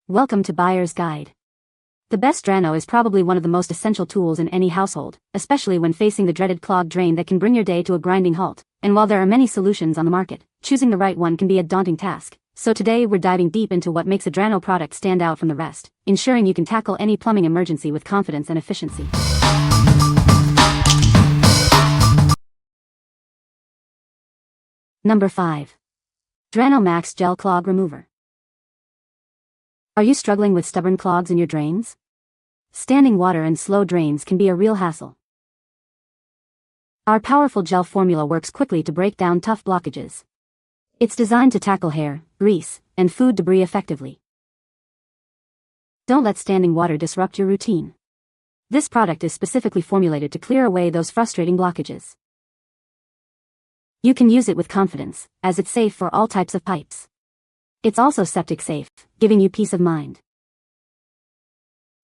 Welcome to Buyer's Guide. The best Drano is probably one of the most essential tools in any household, especially when facing the dreaded clogged drain that can bring your day to a grinding halt. And while there are many solutions on the market, choosing the right one can be a daunting task. So today we're diving deep into what makes a Drano product stand out from the rest, ensuring you can tackle any plumbing emergency with confidence and efficiency. Number 5. Drano Max Gel Clog Remover. Are you struggling with stubborn clogs in your drains? Standing water and slow drains can be a real hassle. Our powerful gel formula works quickly to break down tough blockages. It's designed to tackle hair, grease, and food debris effectively. Don't let standing water disrupt your routine. This product is specifically formulated to clear away those frustrating blockages. You can use it with confidence, as it's safe for all types of pipes. It's also septic safe, giving you peace of mind.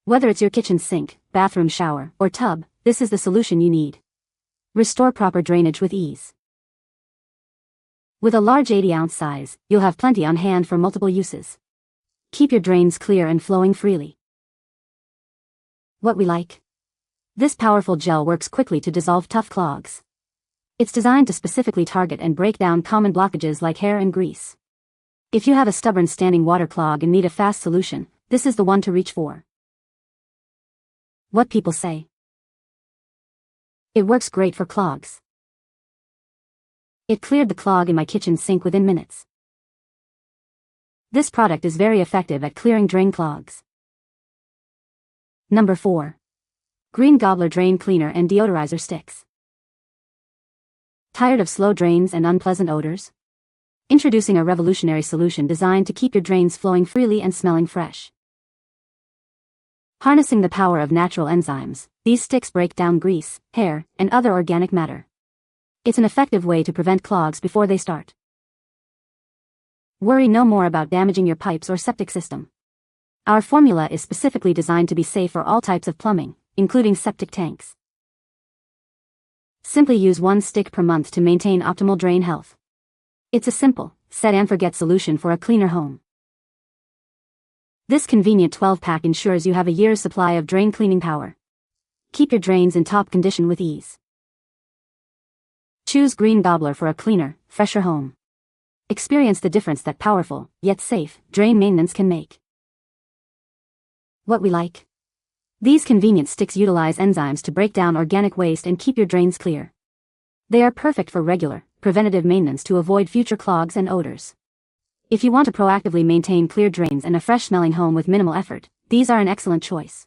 Whether it's your kitchen sink, bathroom shower, or tub, this is the solution you need. Restore proper drainage with ease. With a large 80-ounce size, you'll have plenty on hand for multiple uses. Keep your drains clear and flowing freely. What we like? This powerful gel works quickly to dissolve tough clogs. It's designed to specifically target and break down common blockages like hair and grease. If you have a stubborn standing water clog and need a fast solution, this is the one to reach for. What people say? It works great for clogs. It cleared the clog in my kitchen sink within minutes. This product is very effective at clearing drain clogs. Number 4. Green Gobbler Drain Cleaner and Deodorizer Sticks. Tired of slow drains and unpleasant odors? Introducing a revolutionary solution designed to keep your drains flowing freely and smelling fresh. Harnessing the power of natural enzymes, these sticks break down grease, hair, and other organic matter. It's an effective way to prevent clogs before they start. Worry no more about damaging your pipes or septic system. Our formula is specifically designed to be safe for all types of plumbing, including septic tanks. Simply use one stick per month to maintain optimal drain health. It's a simple, set and forget solution for a cleaner home. This convenient 12-pack ensures you have a year's supply of drain cleaning power. Keep your drains in top condition with ease. Choose Green Gobbler for a cleaner, fresher home. Experience the difference that powerful, yet safe, drain maintenance can make. What we like? These convenient sticks utilize enzymes to break down organic waste and keep your drains clear. They are perfect for regular, preventative maintenance to avoid future clogs and odors. If you want to proactively maintain clear drains and a fresh-smelling home with minimal effort, these are an excellent choice.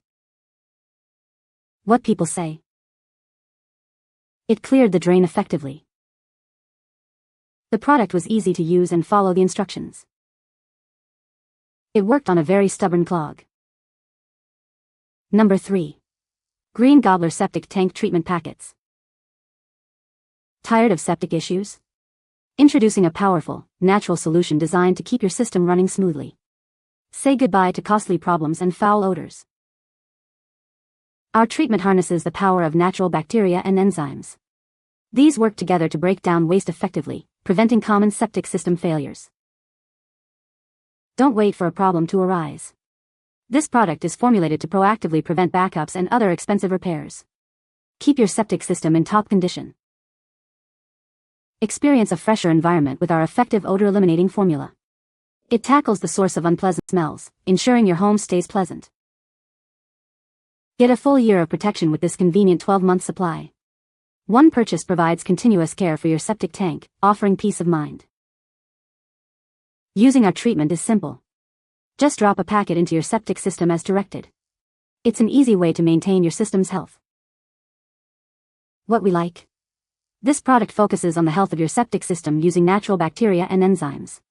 What people say? It cleared the drain effectively. The product was easy to use and follow the instructions. It worked on a very stubborn clog. Number 3. Green Gobbler Septic Tank Treatment Packets. Tired of septic issues? Introducing a powerful, natural solution designed to keep your system running smoothly. Say goodbye to costly problems and foul odors. Our treatment harnesses the power of natural bacteria and enzymes. These work together to break down waste effectively, preventing common septic system failures. Don't wait for a problem to arise. This product is formulated to proactively prevent backups and other expensive repairs. Keep your septic system in top condition. Experience a fresher environment with our effective odor-eliminating formula. It tackles the source of unpleasant smells, ensuring your home stays pleasant. Get a full year of protection with this convenient 12-month supply. One purchase provides continuous care for your septic tank, offering peace of mind. Using our treatment is simple. Just drop a packet into your septic system as directed. It's an easy way to maintain your system's health. What we like? This product focuses on the health of your septic system using natural bacteria and enzymes.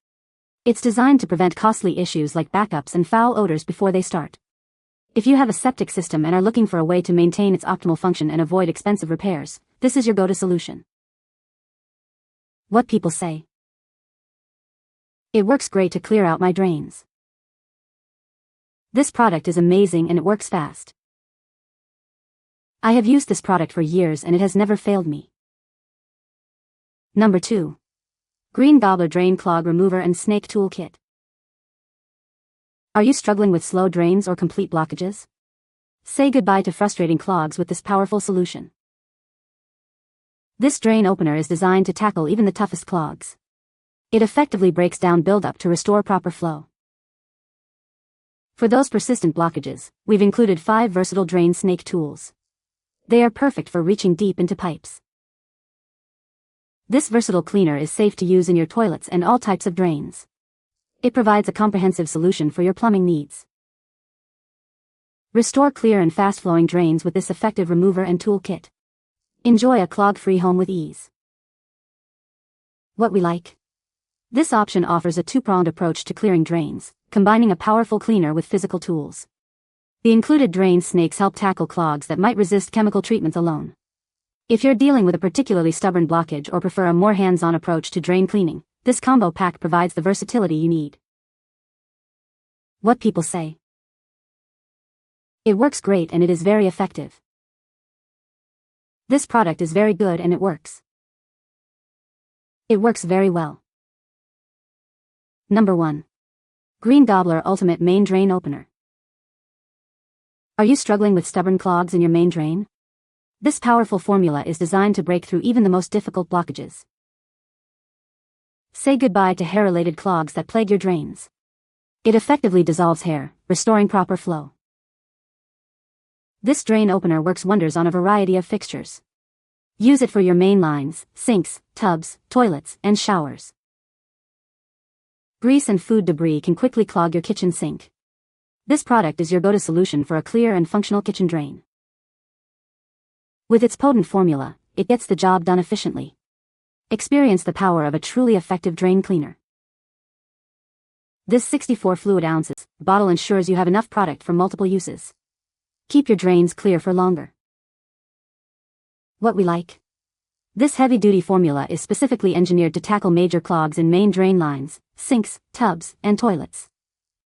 It's designed to prevent costly issues like backups and foul odors before they start. If you have a septic system and are looking for a way to maintain its optimal function and avoid expensive repairs, this is your go-to solution. What people say? It works great to clear out my drains. This product is amazing and it works fast. I have used this product for years and it has never failed me. Number 2. Green Gobbler Drain Clog Remover and Snake Tool Kit. Are you struggling with slow drains or complete blockages? Say goodbye to frustrating clogs with this powerful solution. This drain opener is designed to tackle even the toughest clogs. It effectively breaks down buildup to restore proper flow. For those persistent blockages, we've included 5 versatile drain snake tools. They are perfect for reaching deep into pipes. This versatile cleaner is safe to use in your toilets and all types of drains. It provides a comprehensive solution for your plumbing needs. Restore clear and fast-flowing drains with this effective remover and tool kit. Enjoy a clog-free home with ease. What we like? This option offers a 2-pronged approach to clearing drains, combining a powerful cleaner with physical tools. The included drain snakes help tackle clogs that might resist chemical treatments alone. If you're dealing with a particularly stubborn blockage or prefer a more hands-on approach to drain cleaning, this combo pack provides the versatility you need. What people say. It works great and it is very effective. This product is very good and it works. It works very well. Number 1. Green Gobbler Ultimate Main Drain Opener. Are you struggling with stubborn clogs in your main drain? This powerful formula is designed to break through even the most difficult blockages. Say goodbye to hair-related clogs that plague your drains. It effectively dissolves hair, restoring proper flow. This drain opener works wonders on a variety of fixtures. Use it for your main lines, sinks, tubs, toilets, and showers. Grease and food debris can quickly clog your kitchen sink. This product is your go-to solution for a clear and functional kitchen drain. With its potent formula, it gets the job done efficiently. Experience the power of a truly effective drain cleaner. This 64 fluid ounces bottle ensures you have enough product for multiple uses. Keep your drains clear for longer. What we like? This heavy-duty formula is specifically engineered to tackle major clogs in main drain lines, sinks, tubs, and toilets.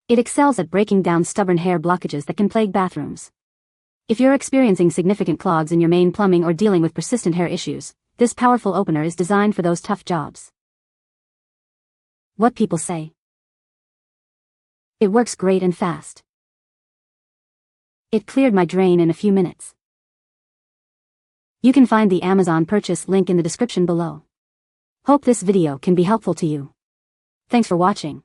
It excels at breaking down stubborn hair blockages that can plague bathrooms. If you're experiencing significant clogs in your main plumbing or dealing with persistent hair issues, this powerful opener is designed for those tough jobs. What people say. It works great and fast. It cleared my drain in a few minutes. You can find the Amazon purchase link in the description below. Hope this video can be helpful to you. Thanks for watching.